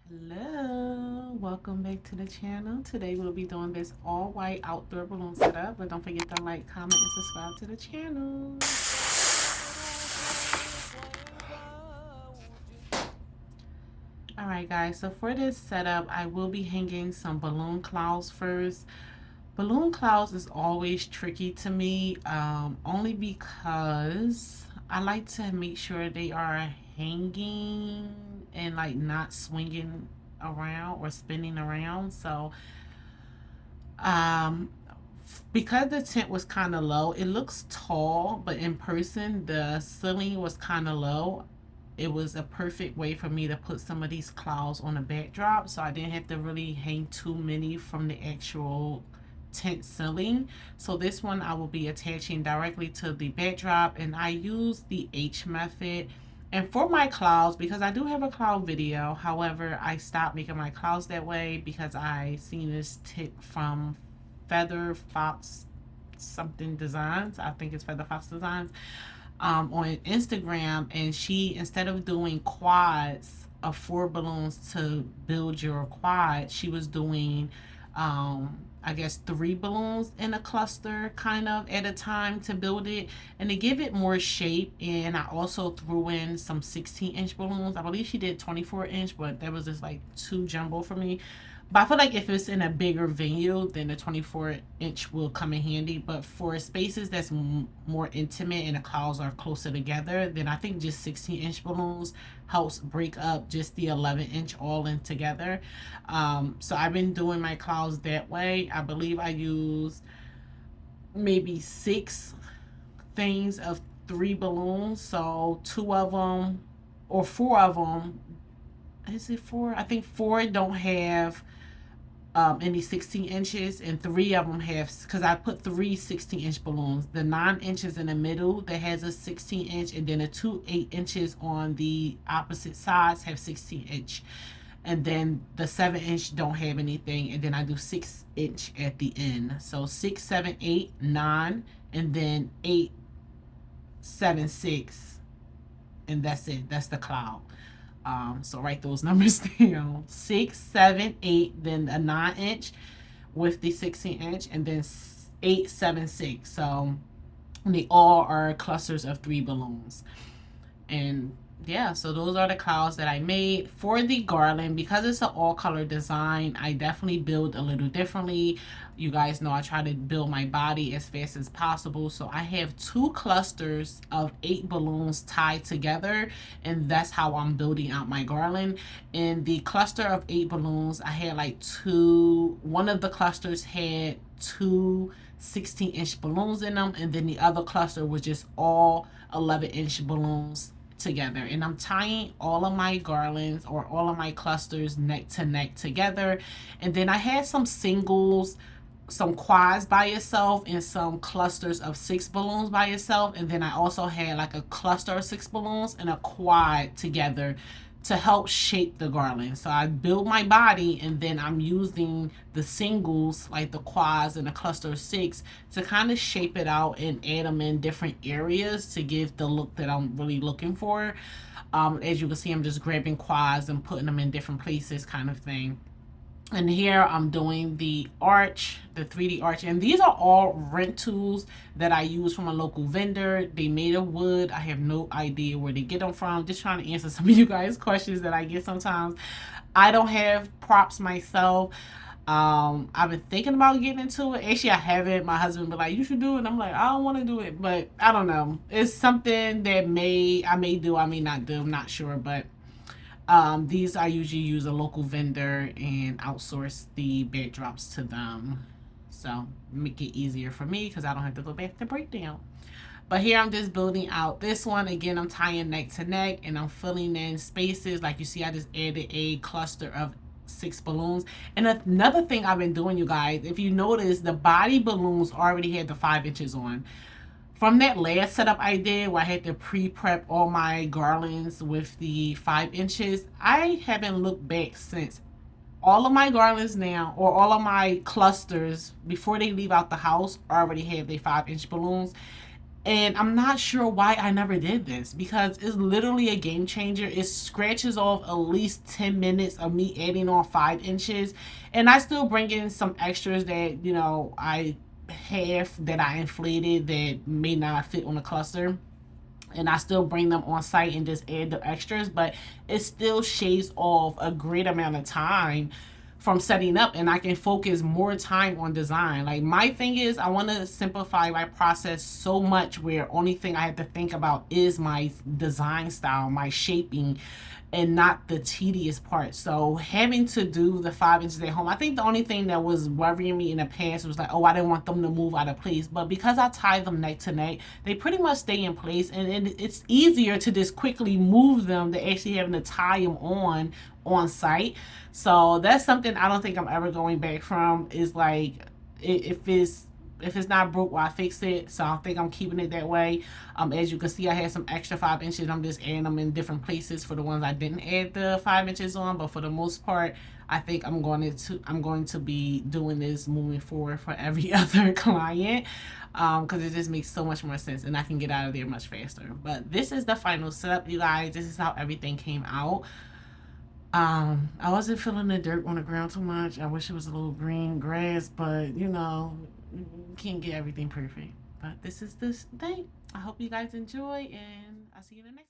Hello, welcome back to the channel. Today we'll be doing this all white outdoor balloon setup, but don't forget to like, comment, and subscribe to the channel. Alright guys, so for this setup, I will be hanging some balloon clouds first. Balloon clouds is always tricky to me, only because I like to make sure they are hanging and like not swinging around or spinning around. So um because the tent was kind of low, it looks tall, but in person the ceiling was kind of low. It was a perfect way for me to put some of these clouds on a backdrop, so I didn't have to really hang too many from the actual tent ceiling. So this one I will be attaching directly to the backdrop, and I use the H method. And for my clouds, because I do have a cloud video, however, I stopped making my clouds that way because I seen this tip from Feather Fox something designs. I think it's Feather Fox Designs on Instagram, and she, instead of doing quads of 4 balloons to build your quad, she was doing I guess 3 balloons in a cluster kind of at a time to build it and to give it more shape. And I also threw in some 16-inch balloons. I believe she did 24-inch, but that was just like too jumbo for me. But I feel like if it's in a bigger venue, then the 24-inch will come in handy. But for spaces that's more intimate and the clouds are closer together, then I think just 16-inch balloons helps break up just the 11-inch all in together. So I've been doing my clouds that way. I believe I use maybe 6 things of 3 balloons. So 2 of them or 4 of them. Is it 4? I think 4 don't have any 16 inches, and 3 of them have, because I put 3 16-inch balloons. The 9 inches in the middle that has a 16-inch, and then the 2 8 inches on the opposite sides have 16-inch, and then the 7-inch don't have anything, and then I do 6-inch at the end. So 6, 7, 8, 9, and then 8, 7, 6, and that's it. That's the cloud. So write those numbers down: 6, 7, 8, then a 9-inch with the 16-inch, and then 8, 7, 6. So they all are clusters of 3 balloons. And yeah, so those are the clouds that I made. For the garland, because it's an all color design, I definitely build a little differently. You guys know I try to build my body as fast as possible, so I have 2 clusters of 8 balloons tied together, and that's how I'm building out my garland. In the cluster of 8 balloons, I had like one of the clusters had 2 16-inch balloons in them, and then the other cluster was just all 11-inch balloons together. And I'm tying all of my garlands or all of my clusters neck to neck together. And then I had some singles, some quads by itself, and some clusters of 6 balloons by itself. And then I also had like a cluster of 6 balloons and a quad together to help shape the garland. So I build my body, and then I'm using the singles like the quads and the cluster of 6 to kind of shape it out and add them in different areas to give the look that I'm really looking for. As you can see, I'm just grabbing quads and putting them in different places kind of thing. And here I'm doing the arch, the 3D arch. And these are all rent tools that I use from a local vendor. They made of wood. I have no idea where they get them from. Just trying to answer some of you guys' questions that I get sometimes. I don't have props myself. I've been thinking about getting into it. Actually, I haven't. My husband be like, you should do it. And I'm like, I don't want to do it. But I don't know. It's something that I may do, I may not do. I'm not sure. But these I usually use a local vendor and outsource the backdrops to them. So make it easier for me because I don't have to go back to breakdown. But here I'm just building out this one. Again, I'm tying neck to neck and I'm filling in spaces. Like you see, I just added a cluster of 6 balloons. And another thing I've been doing, you guys, if you notice, the body balloons already had the 5 inches on. From that last setup I did where I had to pre-prep all my garlands with the 5 inches, I haven't looked back since. All of my garlands now, or all of my clusters, before they leave out the house, already have their 5-inch balloons. And I'm not sure why I never did this, because it's literally a game changer. It scratches off at least 10 minutes of me adding on 5 inches. And I still bring in some extras that, I have that I inflated that may not fit on the cluster, and I still bring them on site and just add the extras, but it still shaves off a great amount of time from setting up, and I can focus more time on design. Like, my thing is, I want to simplify my process so much where only thing I have to think about is my design style, my shaping, and not the tedious part. So having to do the 5 inches at home, I think the only thing that was worrying me in the past was like, oh, I didn't want them to move out of place. But because I tie them neck to neck, they pretty much stay in place, and it's easier to just quickly move them than actually having to tie them on site. So that's something I don't think I'm ever going back from. Is like, if it's not broke, why fix it? So I think I'm keeping it that way. As you can see, I had some extra 5 inches. I'm just adding them in different places for the ones I didn't add the 5 inches on. But for the most part, I think I'm going to be doing this moving forward for every other client, because it just makes so much more sense, and I can get out of there much faster. But this is the final setup, you guys. This is how everything came out. I wasn't feeling the dirt on the ground too much. I wish it was a little green grass, but you can't get everything perfect. But this is this thing. I hope you guys enjoy, and I'll see you in the next.